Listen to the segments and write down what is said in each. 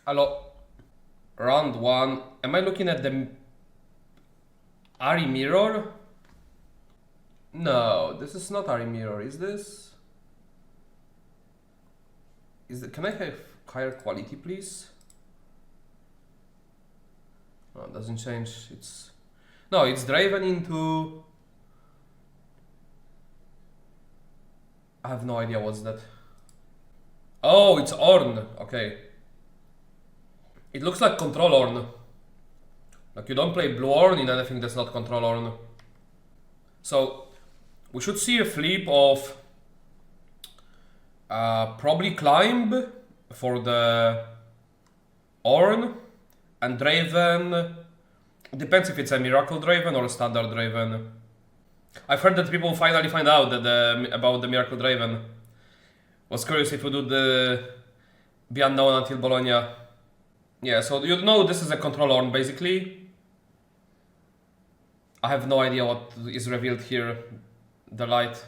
Hello. Round 1. Am I looking at the Ari mirror? No, this is not Ari mirror. Is this? Can I have higher quality, please? Oh, it doesn't change. It's Draven into. I have no idea what's that. Oh, it's Ornn. Okay. It looks like control Ornn. Like you don't play blue Ornn in anything that's not control Ornn. So we should see a flip of probably Climb for the Ornn and Draven. Depends if it's a Miracle Draven or a Standard Draven. I've heard that people finally find out that about the Miracle Draven. Was curious if we do the Be Unknown until Bologna. Yeah, so you know this is a control Ornn basically. I have no idea what is revealed here. The light.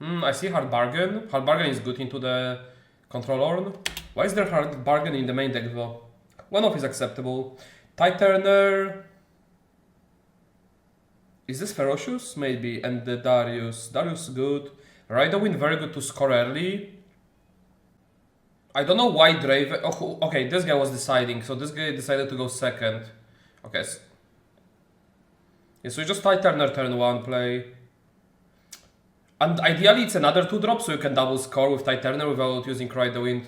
I see Hard Bargain. Hard Bargain is good into the control Ornn. Why is there Hard Bargain in the main deck though? One off is acceptable. Tide Turner. Is this Ferocious? Maybe. And the Darius. Darius good. Raidowind very good to score early. I don't know why Draven. Oh, okay, this guy was deciding. So this guy decided to go second. Okay. Yeah, so you just Tide Turner turn 1 play. And ideally it's another 2-drop so you can double score with Tide Turner without using Raidowind.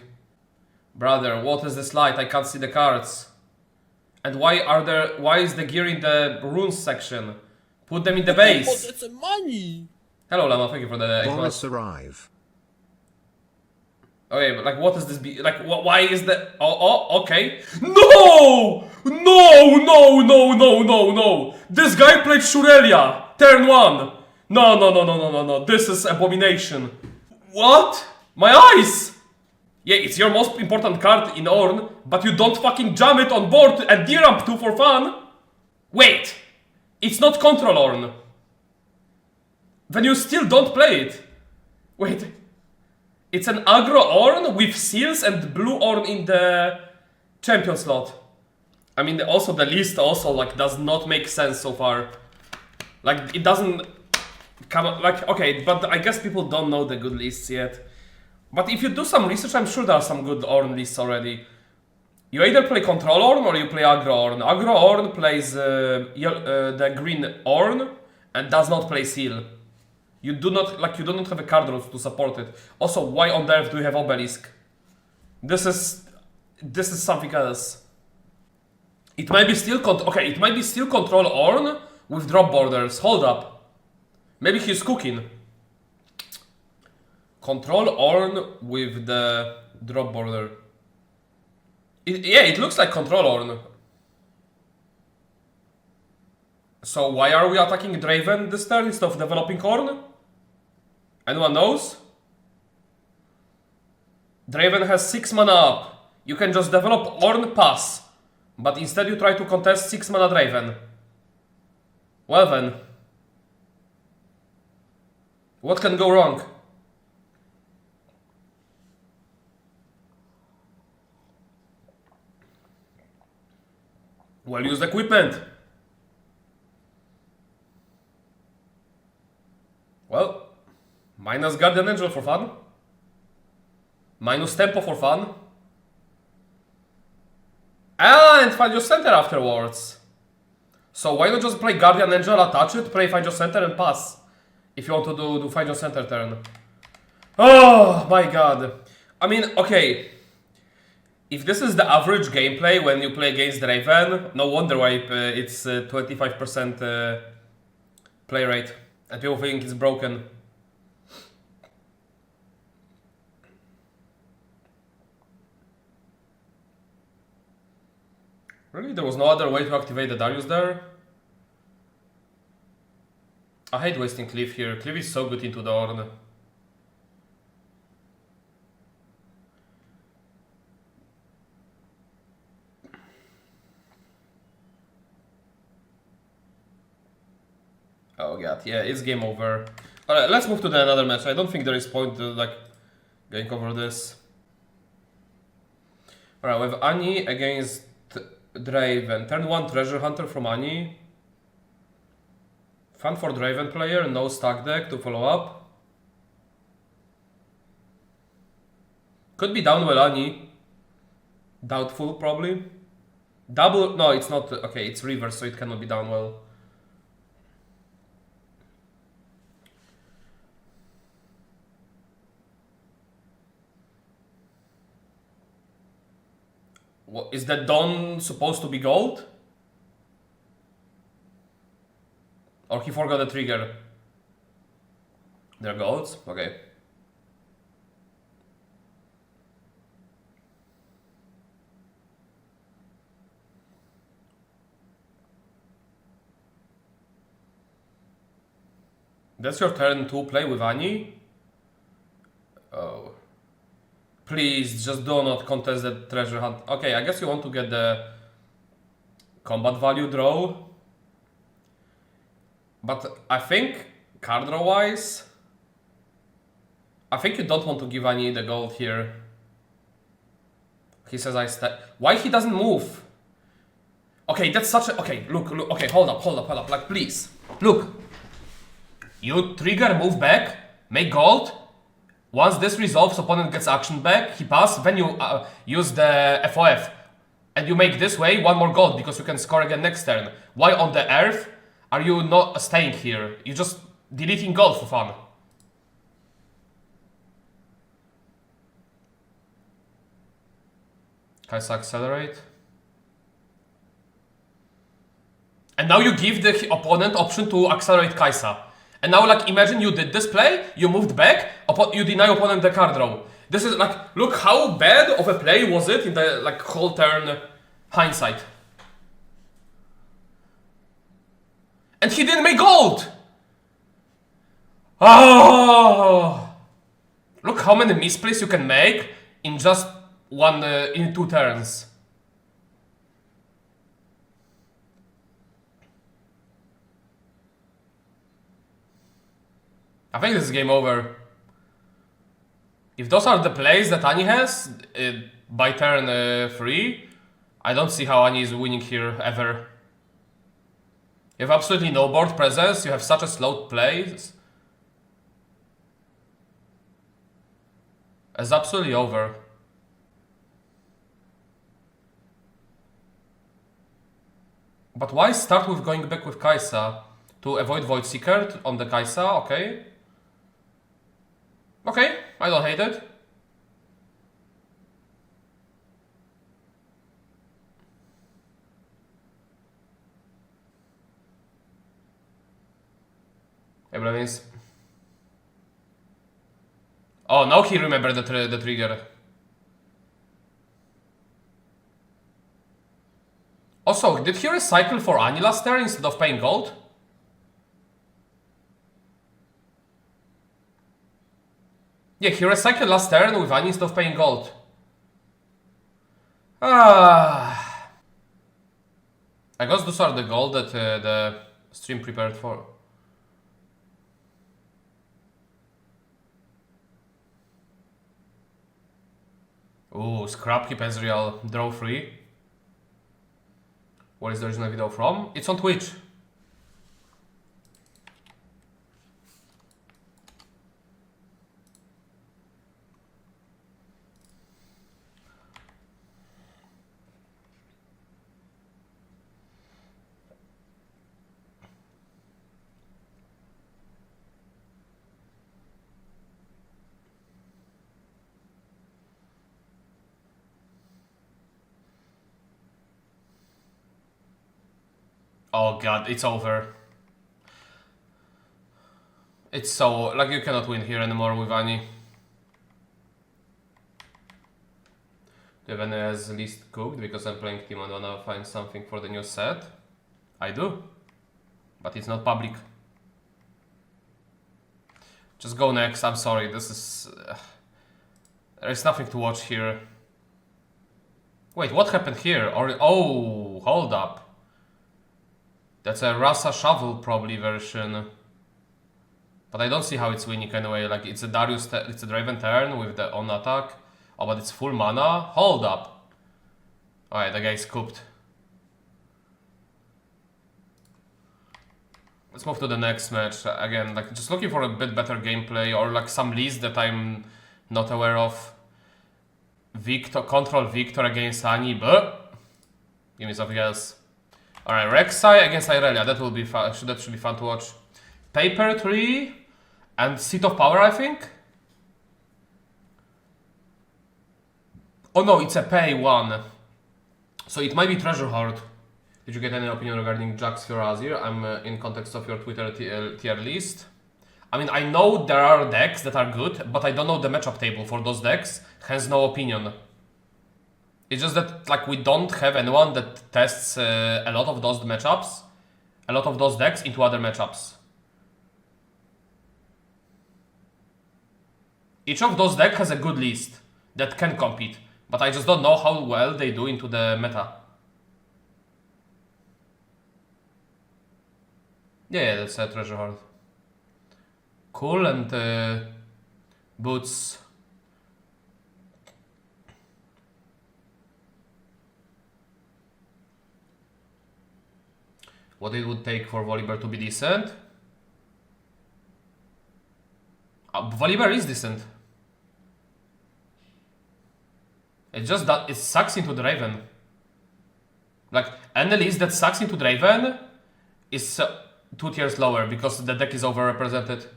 Brother, what is this light? I can't see the cards. And why is the gear in the runes section? Put them in the base. That's some money. Hello Lama, thank you for the Bonus arrive. Okay, but like what is this like why is that okay. No! No! This guy played Irelia, turn 1. No. This is abomination. What? My eyes! Yeah, it's your most important card in Ornn, but you don't fucking jam it on board and D-ramp 2 for fun? Wait! It's not control Ornn. Then you still don't play it. Wait. It's an aggro Ornn with seals and blue Ornn in the champion slot. I mean, also the list also like does not make sense so far. Like it doesn't come like okay, but I guess people don't know the good lists yet. But if you do some research, I'm sure there are some good Ornn lists already. You either play control Ornn or you play aggro Ornn. Aggro Ornn plays the green Ornn and does not play seal. You do not have a card rule to support it. Also, why on earth do you have Obelisk? This is something else. It might be still control Ornn with drop borders. Hold up. Maybe he's cooking. Control Ornn with the drop border. Yeah, it looks like control Ornn. So why are we attacking Draven this turn instead of developing Ornn? Anyone knows? Draven has 6 mana up. You can just develop Ornn pass. But instead you try to contest 6 mana Draven. Well then. What can go wrong? Well used equipment. Well, minus Guardian Angel for fun. Minus Tempo for fun. And find your center afterwards. So why not just play Guardian Angel, attach it, play find your center and pass. If you want to do find your center turn. Oh my god. I mean, okay. If this is the average gameplay when you play against Draven, no wonder why it's 25% play rate. And people think it's broken. Really? There was no other way to activate the Darius there? I hate wasting Cliff here. Cliff is so good into the Ornn. Oh god, yeah, it's game over. Alright, let's move to another match. I don't think there is point to like going over this. Alright, we have Ani against Draven. Turn 1 Treasure Hunter from Ani. Fun for Draven player, no stack deck to follow up. Could be down well Ani. Doubtful probably. Double, no it's not, okay it's reverse so it cannot be down well. What, is that Dawn supposed to be gold? Or he forgot the trigger? They're golds? Okay. That's your turn to play with Ani? Oh. Please, just do not contest the treasure hunt. Okay, I guess you want to get the combat value draw. But I think, card draw wise, I think you don't want to give Ani the gold here. He says I why he doesn't move? Okay, that's such a... Okay, look, okay, hold up, like please. Look. You trigger, move back, make gold. Once this resolves, opponent gets action back, he pass, then you use the FOF. And you make this way 1 more gold because you can score again next turn. Why on the earth are you not staying here? You're just deleting gold for fun. Kai'Sa accelerate. And now you give the opponent option to accelerate Kai'Sa. And now, like, imagine you did this play, you moved back, you deny opponent the card draw. This is like, look how bad of a play was it in the like whole turn hindsight. And he didn't make gold! Oh! Look how many misplays you can make in just in 2 turns. I think this is game over. If those are the plays that Ani has by turn 3, I don't see how Ani is winning here ever. You have absolutely no board presence, you have such a slow play. It's absolutely over. But why start with going back with Kai'Sa? To avoid Void Seeker on the Kai'Sa, okay. Okay, I don't hate it. Everyone is... Oh, now he remembered the trigger. Also, did he recycle for Ani last turn instead of paying gold? Yeah, he recycled last turn with Ani instead of paying gold. I guess those are the gold that the stream prepared for. Ooh, Scrap Keep Ezreal, draw free. Where is the original video from? It's on Twitch. Oh god, it's over. It's so... like you cannot win here anymore with Ani. Draven has least cooked because I'm playing team and wanna find something for the new set. I do. But it's not public. Just go next, I'm sorry, this is... there's nothing to watch here. Wait, what happened here? Or... oh, hold up. That's a Rasa Shovel probably version. But I don't see how it's winning anyway. Like it's a Draven turn with the on attack. Oh, but it's full mana. Hold up. Alright, the guy scooped. Let's move to the next match. Again, like just looking for a bit better gameplay or like some list that I'm not aware of. Viktor, control Viktor against Ani, but give me something else. Alright, Rexai against Irelia. That will be fun. That should be fun to watch. Paper 3 and Seat of Power, I think. Oh no, it's a pay 1. So it might be Treasure Hoard. Did you get any opinion regarding Jax Azir? I'm in context of your Twitter tier list. I mean, I know there are decks that are good, but I don't know the matchup table for those decks, hence no opinion. It's just that like we don't have anyone that tests a lot of those matchups, a lot of those decks into other matchups. Each of those decks has a good list that can compete, but I just don't know how well they do into the meta. Yeah, that's a Treasure Hoard. Cool, and boots. What it would take for Volibear to be decent? Volibear is decent. It's just that it sucks into Draven. Like, any list that sucks into Draven is 2 tiers lower because the deck is overrepresented.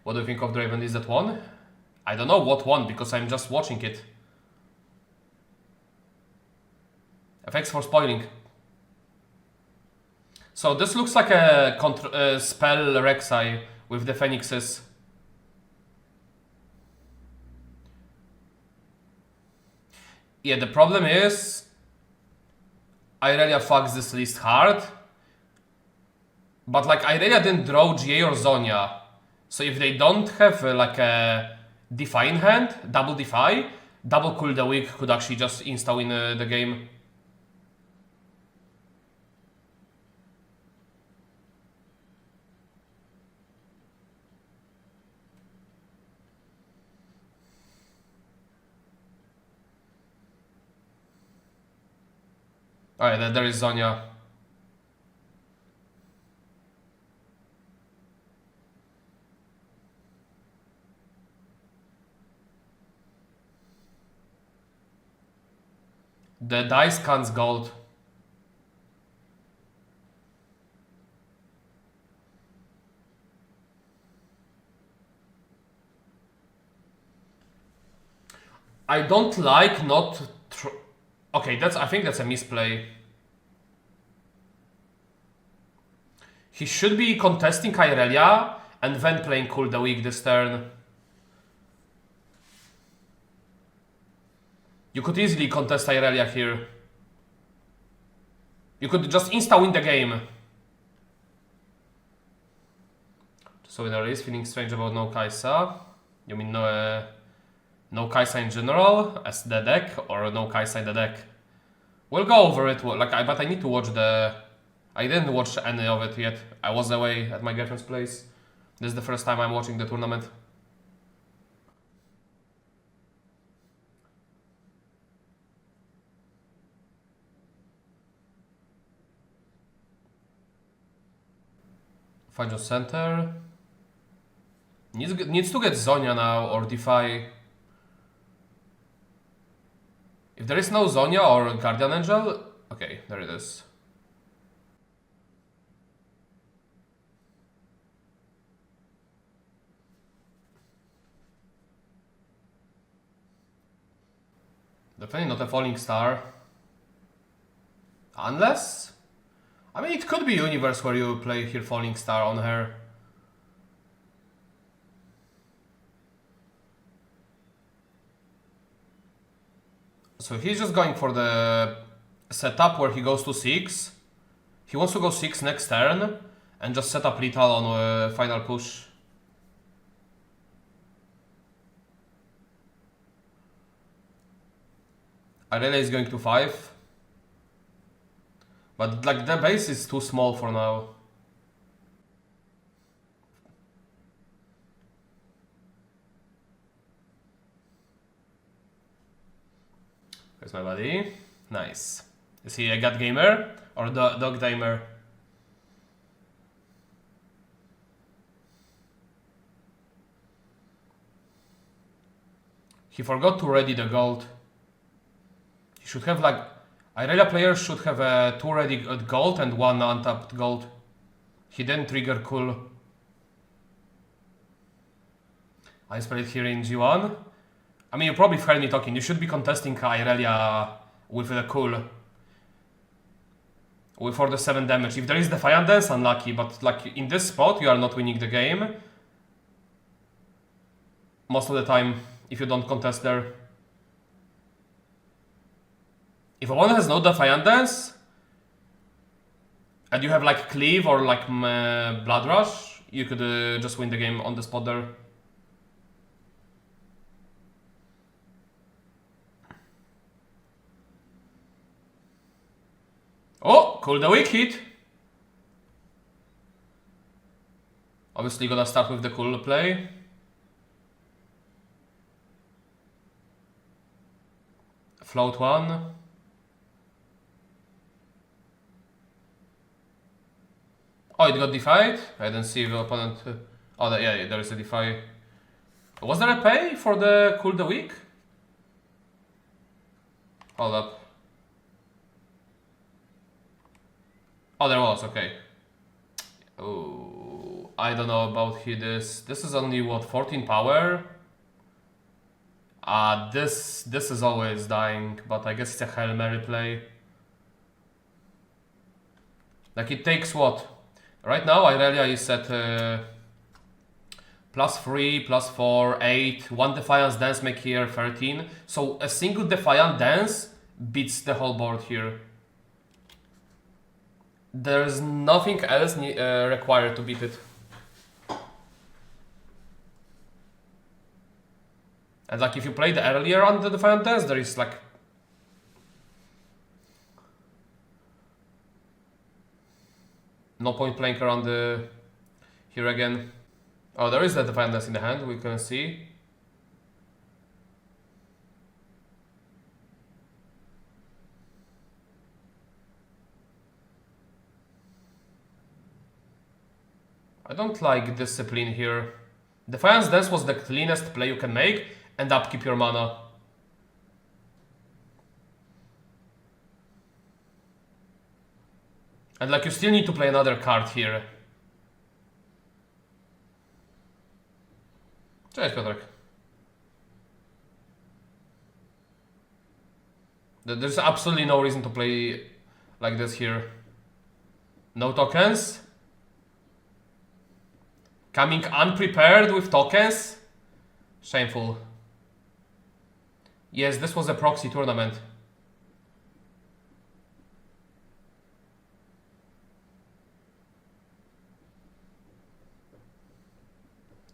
What do you think of Draven? Is that one? I don't know what one because I'm just watching it. Effects for spoiling. So this looks like a spell Rexai with the Phoenixes. Yeah, the problem is Irelia fucks this list hard. But like Irelia didn't draw GA or Zonia. So if they don't have like a Defy in hand, double Defy, double Cool the Weak could actually just insta-win the game. Alright, then there is Zonia. The dice cans gold. I don't like not... Okay, I think that's a misplay. He should be contesting Irelia and then playing Cool the Weak this turn. You could easily contest Irelia here. You could just insta-win the game. So winner is feeling strange about no Kai'Sa. You mean no Kai'Sa in general as the deck, or no Kai'Sa in the deck? We'll go over it. But I need to watch the... I didn't watch any of it yet. I was away at my girlfriend's place. This is the first time I'm watching the tournament. Find your center. Needs to get Zonia now or Defy. If there is no Zonia or Guardian Angel, okay, there it is. Definitely not a falling star. Unless... I mean, it could be universe where you play here falling star on her. So he's just going for the setup where he goes to 6. He wants to go 6 next turn and just set up lethal on final push. Irelia is going to 5. But like the base is too small for now. Where's my buddy? Nice. Is he a god gamer or dog gamer? He forgot to ready the gold. He should have like... Irelia players should have 2 ready gold and 1 untapped gold. He didn't trigger cool. I spell it here in G1. I mean, you probably heard me talking. You should be contesting Irelia with the cool. For the 7 damage. If there is Defiant Dance, unlucky. But like in this spot, you are not winning the game. Most of the time, if you don't contest there. If one has no Defiant Dance, and you have like Cleave or like Blood Rush, you could just win the game on the spot there. Oh, cool the weak hit. Obviously gonna start with the cool play. Float 1. Oh, it got defied? I didn't see the opponent. Oh, yeah, there is a defy. Was there a pay for the cool the weak? Hold up. Oh, there was, okay. Oh, I don't know about this. This is only what, 14 power? This is always dying, but I guess it's a Hail Mary play. Like it takes what? Right now Irelia is at +3, +4, 8, 1 Defiance Dance make here 13. So a single Defiant Dance beats the whole board here. There's nothing else required to beat it. And like if you played earlier on the Defiant Dance, there is like... no point playing around here again. Oh, there is the Defiant Dance in the hand, we can see. I don't like Discipline here. Defiance Dance was the cleanest play you can make and upkeep your mana. And like you still need to play another card here. Cześć Piotrek. There's absolutely no reason to play like this here. No tokens. Coming unprepared with tokens? Shameful. Yes, this was a proxy tournament.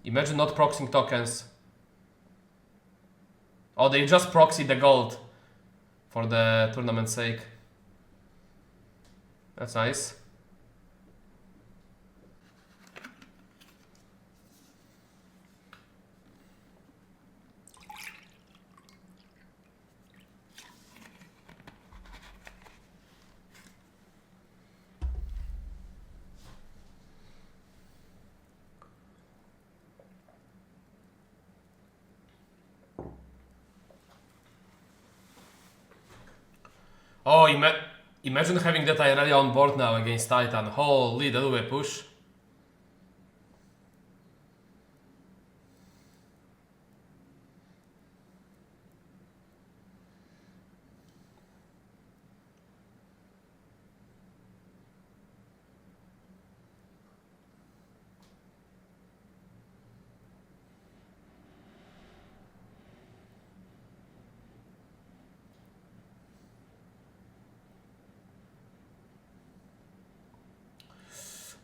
Imagine not proxying tokens. Oh, they just proxied the gold for the tournament's sake. That's nice. Oh, imagine having that Irelia on board now against Titan. Holy, that will be a push.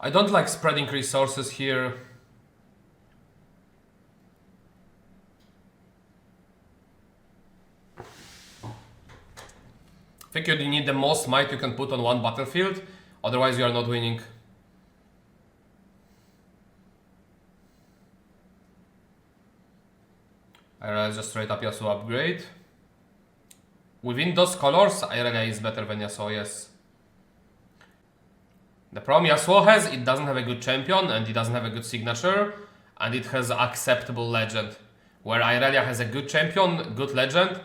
I don't like spreading resources here. I think you need the most might you can put on one battlefield, otherwise you are not winning. I'll just straight up Yasuo upgrade. Within those colors, Irelia is better than Yasuo, yes. The problem Yasuo has, it doesn't have a good champion and it doesn't have a good signature, and it has acceptable legend. Where Irelia has a good champion, good legend,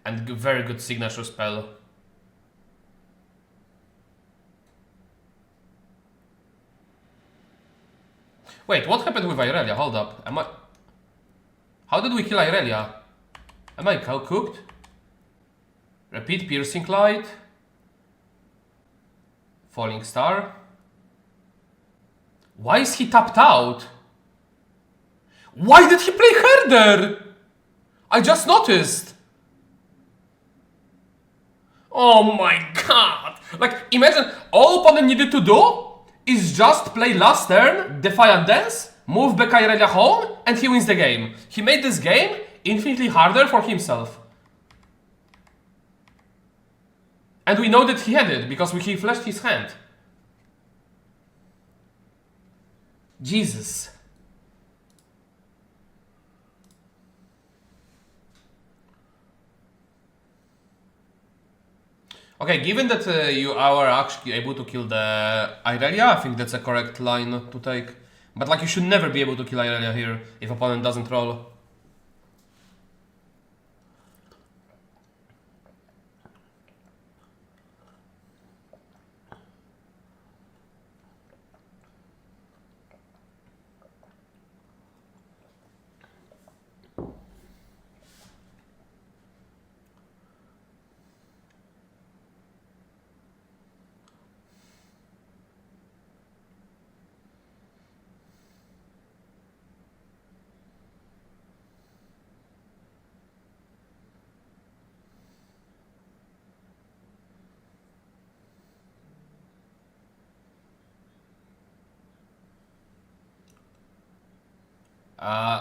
and very good signature spell. Wait, what happened with Irelia? Hold up. How did we kill Irelia? Am I cooked? Repeat piercing light. Falling star. Why is he tapped out? Why did he play Herder? I just noticed. Oh my god. Like, imagine all opponent needed to do is just play last turn, Defiant Dance, move back Irelia home, and he wins the game. He made this game infinitely harder for himself. And we know that he had it, because he flashed his hand. Jesus. Okay, given that you are actually able to kill the Irelia, I think that's a correct line to take. But like, you should never be able to kill Irelia here if opponent doesn't roll.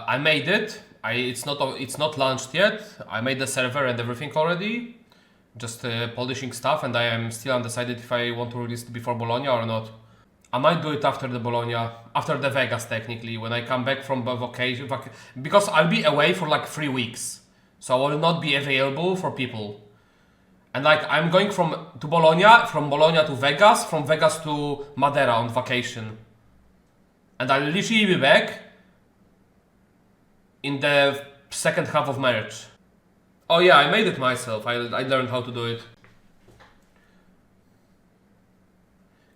I made it. It's not launched yet. I made the server and everything already. Just polishing stuff, and I am still undecided if I want to release it before Bologna or not. I might do it after the Bologna, after the Vegas technically, when I come back from vacation, because I'll be away for like 3 weeks, so I will not be available for people. And like, I'm going to Bologna, from Bologna to Vegas, from Vegas to Madeira on vacation. And I'll literally be back in the second half of March. Oh yeah, I made it myself. I learned how to do it.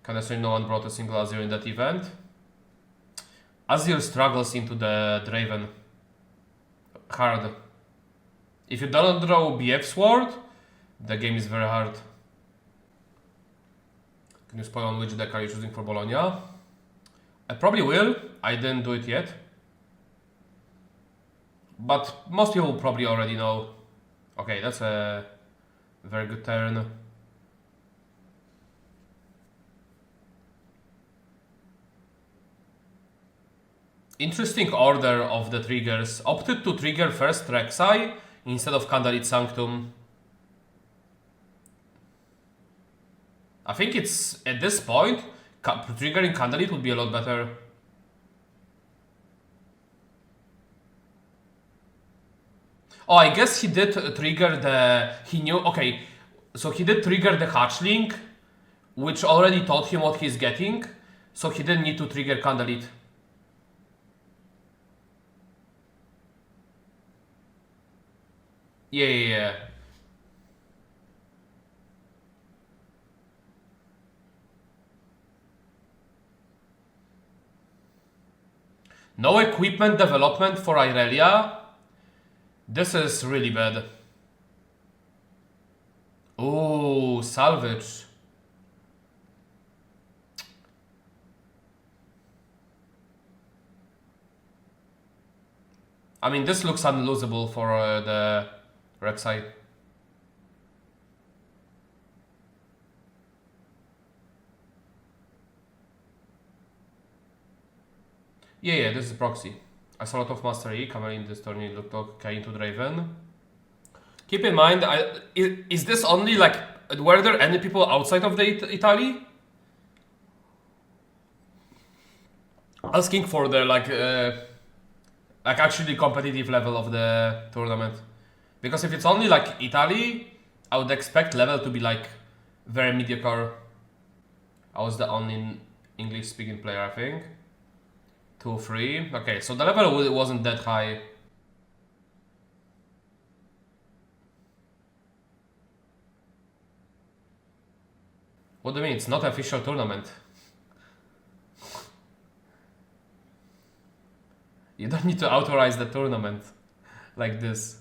Can I say no one brought a single Azir in that event? Azir struggles into the Draven. Hard. If you don't draw BF Sword, the game is very hard. Can you spoil on which deck are you choosing for Bologna? I probably will. I didn't do it yet. But most people probably already know. Okay, that's a very good turn. Interesting order of the triggers. Opted to trigger first Rexai instead of Candlelit Sanctum. I think it's, at this point, triggering Candlelit would be a lot better. Oh, I guess he did trigger the... He knew... Okay, so he did trigger the Hatchling, which already told him what he's getting, so he didn't need to trigger Candlelit. Yeah. No equipment development for Irelia. This is really bad. Oh, salvage. I mean, this looks unlosable for the Rexai. Yeah, this is proxy. I saw a lot of Master E coming in this tourney, looked okay into Draven. Keep in mind, is this only like, were there any people outside of the Italy? Asking for the like actually competitive level of the tournament. Because if it's only like Italy, I would expect level to be like very mediocre. I was the only English speaking player, I think. 2, 3. Okay, so the level wasn't that high. What do you mean? It's not an official tournament. You don't need to authorize the tournament like this.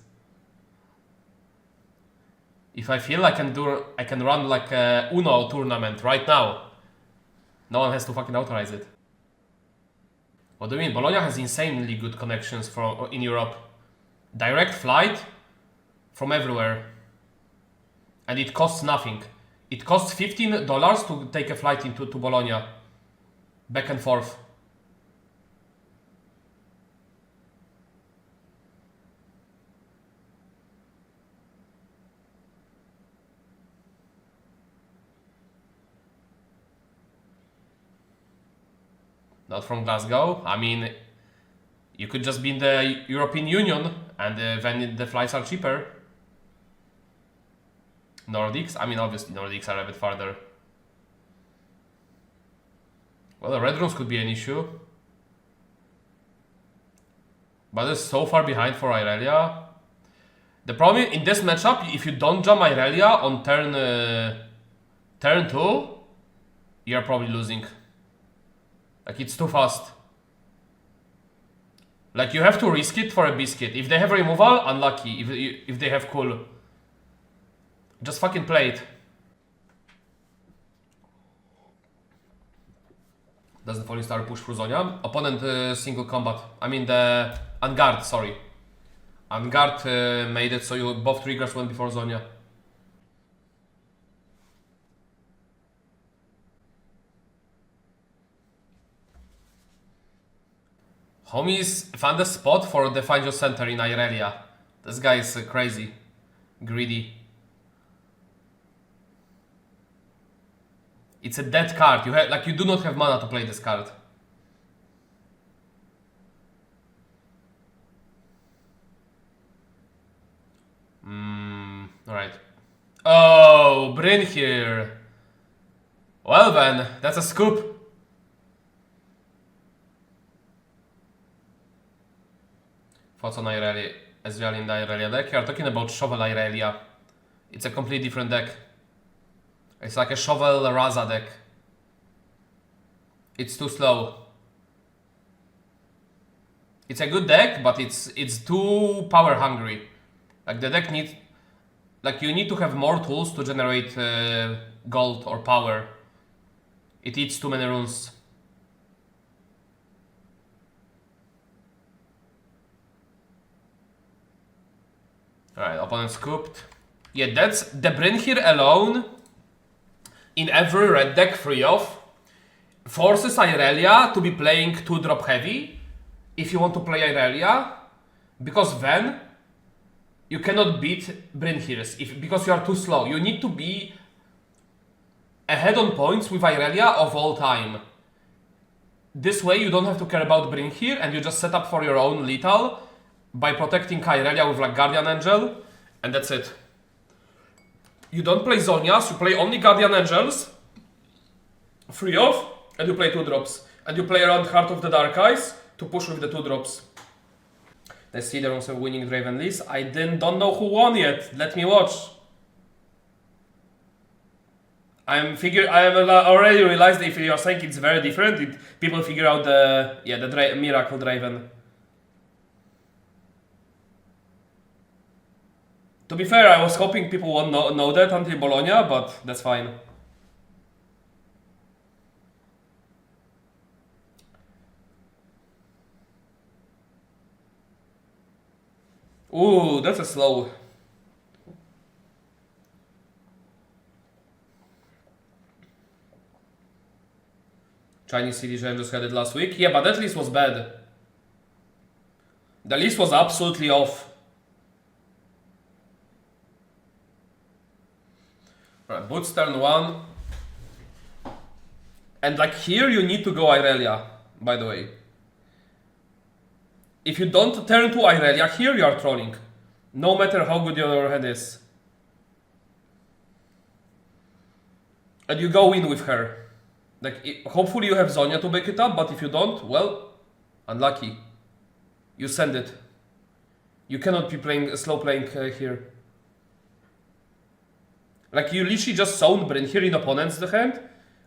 If I feel I can run like a Uno tournament right now. No one has to fucking authorize it. What do you mean? Bologna has insanely good connections in Europe. Direct flight from everywhere. And it costs nothing. It costs $15 to take a flight to Bologna. Back and forth. Not from Glasgow. I mean, you could just be in the European Union and then the flights are cheaper. Nordics? I mean, obviously Nordics are a bit farther. Well, the red rooms could be an issue. But it's so far behind for Irelia. The problem in this matchup, if you don't jump Irelia on turn 2, you're probably losing. Like, it's too fast. Like, you have to risk it for a biscuit. If they have removal, unlucky. If they have cool, just fucking play it. Does the Falling Star push through Zonia? Opponent single combat. I mean the Unguard, sorry. Unguard made it so you both triggers went before Zonia. Homies found a spot for the Find Your Center in Irelia. This guy is crazy. Greedy. It's a dead card. You do not have mana to play this card. Alright. Oh, Bryn here. Well then, that's a scoop. Thoughts on Irelia as well in the Irelia deck? You are talking about Shovel Irelia. It's a completely different deck. It's like a Shovel Raza deck. It's too slow. It's a good deck, but it's too power hungry. Like the deck needs, like you need to have more tools to generate gold or power. It eats too many runes. Alright, opponent scooped. Yeah, that's the Bryn here alone. In every red deck free off, forces Irelia to be playing 2-drop heavy if you want to play Irelia, because then you cannot beat Bryn Hears because you are too slow. You need to be ahead on points with Irelia of all time. This way you don't have to care about Bryn here and you just set up for your own lethal by protecting Irelia with like Guardian Angel, and that's it. You don't play Zonias, you play only Guardian Angels, free off, and you play 2-drops. And you play around Heart of the Dark Eyes to push with the 2-drops. The Cedar also winning Draven list. I don't know who won yet. Let me watch. I already realized if you are saying it's very different, people figure out the Miracle Draven. To be fair, I was hoping people won't know that until Bologna, but that's fine. Ooh, that's a slow. Chinese CD Jam just had it last week. Yeah, but that list was bad. The list was absolutely off. Right, boots turn 1. And like here you need to go Irelia, by the way. If you don't turn to Irelia here, you are trolling. No matter how good your head is. And you go in with her. Like, hopefully you have Zonya to back it up, but if you don't, well, unlucky. You send it. You cannot be slow playing here. Like, you literally just Soundbrain here in opponent's hand.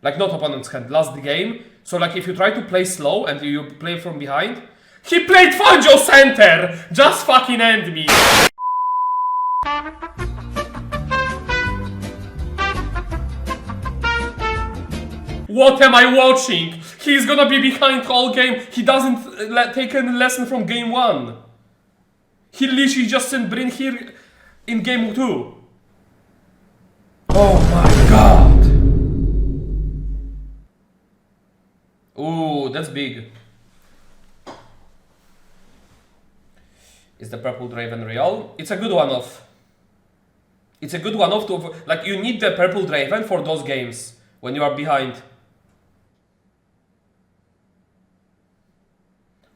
Like, not opponent's hand, last game. So, like, if you try to play slow and you play from behind... He played Funjo Center! Just fucking end me! What am I watching? He's gonna be behind all game. He doesn't take any lesson from game 1. He literally just sent Bryn here in game 2. Oh my god! Ooh, that's big. Is the purple Draven real? It's a good one-off. It's a good one-off to... Like, you need the purple Draven for those games when you are behind.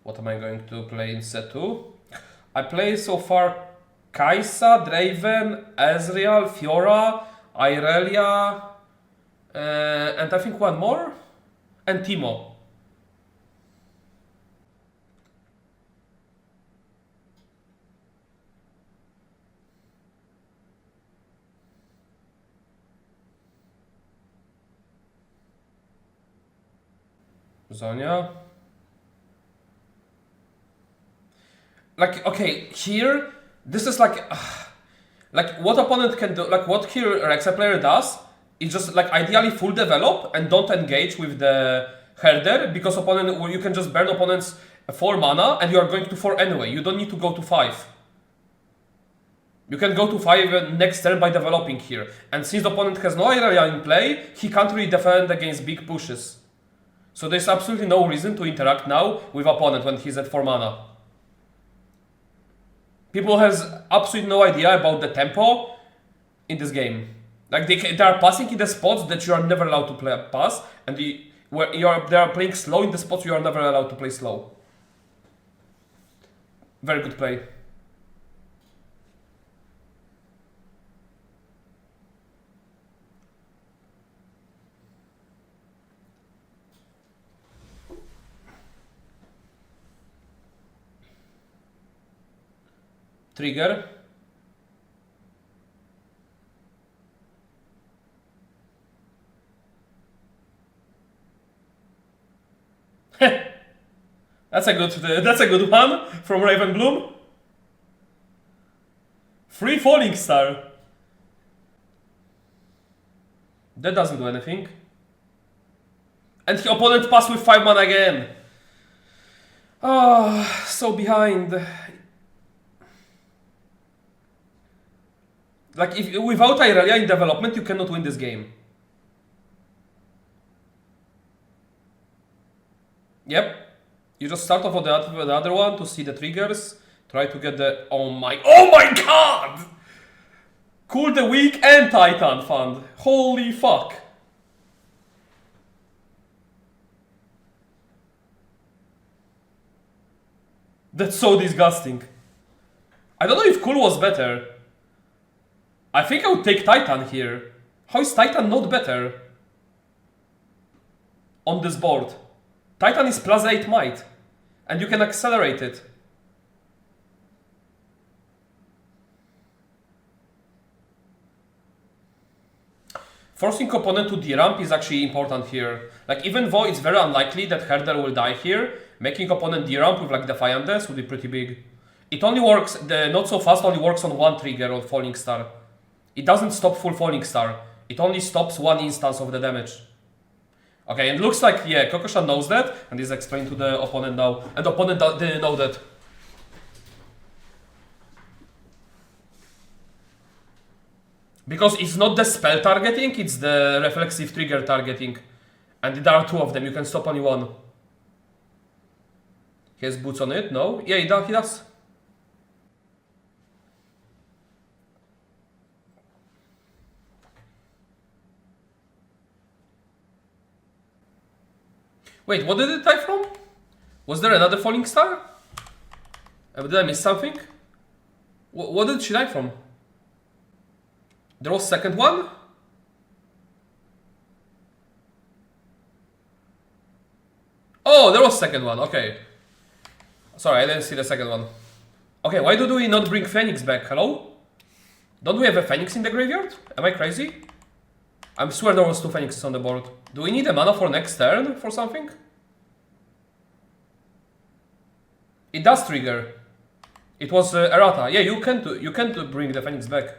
What am I going to play in set 2? I play so far Kai'Sa, Draven, Ezreal, Fiora, Irelia, and I think one more, and Teemo. Zonya. Like, okay, here, this is like what opponent can do, like what here Rexai player does, is just like ideally full develop and don't engage with the herder, because opponent, you can just burn opponents 4 mana and you are going to 4 anyway, you don't need to go to 5. You can go to 5 next turn by developing here, and since the opponent has no area in play, he can't really defend against big pushes. So there's absolutely no reason to interact now with opponent when he's at 4 mana. People has absolutely no idea about the tempo in this game. Like they are passing in the spots that you are never allowed to pass, and they are playing slow in the spots you are never allowed to play slow. Very good play. Trigger. That's a good one from Ravenbloom. Free Falling Star. That doesn't do anything. And the opponent passed with 5 mana again. Oh, so behind. Like, without Irelia in development, you cannot win this game. Yep. You just start off with the other one to see the triggers. Try to get the... Oh my god! Cool the Weak and Titan Fund. Holy fuck. That's so disgusting. I don't know if Cool was better. I think I would take Titan here. How is Titan not better on this board? Titan is plus 8 might, and you can accelerate it. Forcing opponent to D-ramp is actually important here. Like, even though it's very unlikely that Herder will die here, making opponent D-ramp with like Defiantes would be pretty big. It only works, the not so fast only works on one trigger on Falling Star. It doesn't stop full Falling Star. It only stops one instance of the damage. Okay, and it looks like, yeah, Kokosha knows that, and is explained to the opponent now. And the opponent didn't know that. Because it's not the spell targeting, it's the reflexive trigger targeting. And there are 2 of them, you can stop only one. He has boots on it? No? Yeah, he does. Wait, what did it die from? Was there another Falling Star? Did I miss something? What did she die from? There was second one? Oh, there was second one, okay. Sorry, I didn't see the second one. Okay, why do we not bring Phoenix back? Hello? Don't we have a Phoenix in the graveyard? Am I crazy? I swear there was 2 Phoenixes on the board. Do we need a mana for next turn for something? It does trigger. It was errata. Yeah, you can bring the Phoenix back.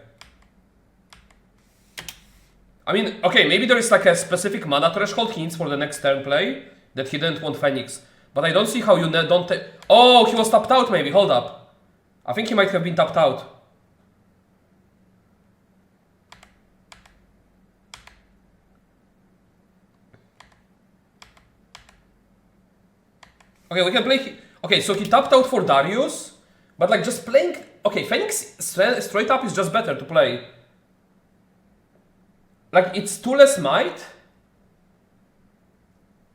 I mean, okay, maybe there is like a specific mana threshold hints for the next turn play that he didn't want Phoenix. But I don't see how you don't take... Oh, he was tapped out maybe, hold up. I think he might have been tapped out. Okay, we can play... Okay, so he tapped out for Darius, but like just playing... Okay, Phoenix straight up is just better to play. Like, it's 2 less might,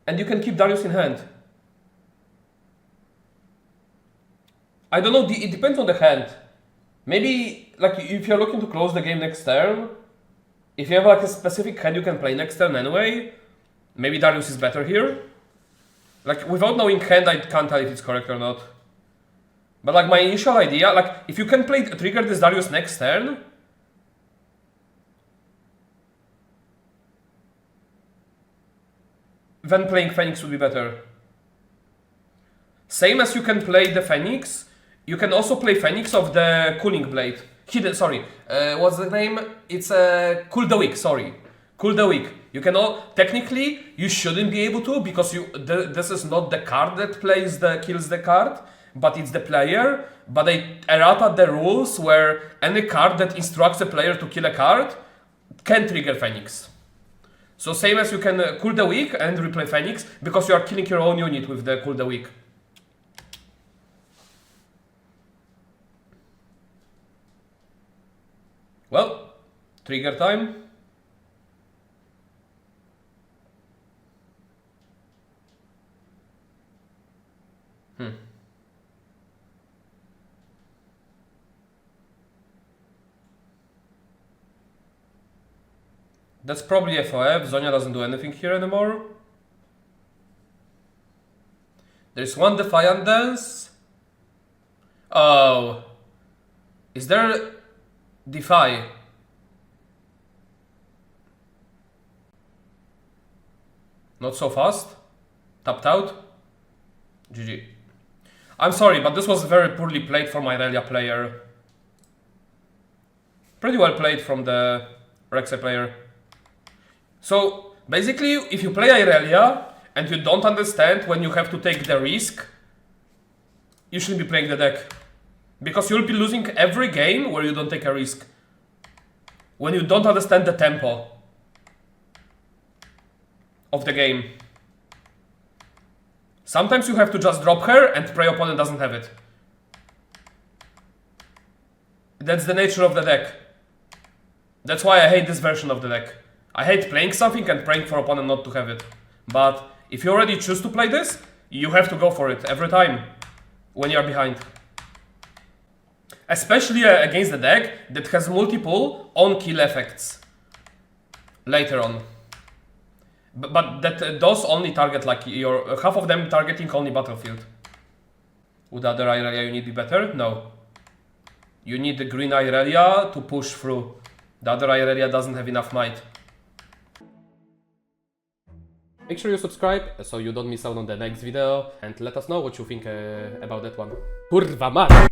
and you can keep Darius in hand. I don't know, it depends on the hand. Maybe, like, if you're looking to close the game next turn, if you have like a specific hand you can play next turn anyway, maybe Darius is better here. Like, without knowing hand, I can't tell if it's correct or not. But like, my initial idea, like, if you can trigger this Darius next turn, then playing Phoenix would be better. Same as you can play the Phoenix, you can also play Phoenix of the Cooling Blade. Hidden, sorry, what's the name? It's Cool the Weak, sorry. Cool the Weak. You can technically, you shouldn't be able to, because this is not the card that kills the card, but it's the player. But they errata the rules where any card that instructs a player to kill a card can trigger Phoenix. So same as you can Cool the Weak and replay Phoenix, because you are killing your own unit with the Cool the Weak. Well, trigger time. That's probably FOF. Zonia doesn't do anything here anymore. There's one Defiant Dance. Oh. Is there Defy? Not so fast. Tapped out. GG. I'm sorry, but this was very poorly played from my Irelia player. Pretty well played from the Rexai player. So, basically, if you play Irelia and you don't understand when you have to take the risk, you shouldn't be playing the deck. Because you'll be losing every game where you don't take a risk. When you don't understand the tempo of the game. Sometimes you have to just drop her and pray opponent doesn't have it. That's the nature of the deck. That's why I hate this version of the deck. I hate playing something and praying for opponent not to have it. But if you already choose to play this, you have to go for it every time when you're behind. Especially against the deck that has multiple on-kill effects later on. But that does only target like your half of them targeting only battlefield. Would the other Irelia unit be better? No. You need the green Irelia to push through. The other Irelia doesn't have enough might. Make sure you subscribe so you don't miss out on the next video and let us know what you think about that one. Kurwa mać!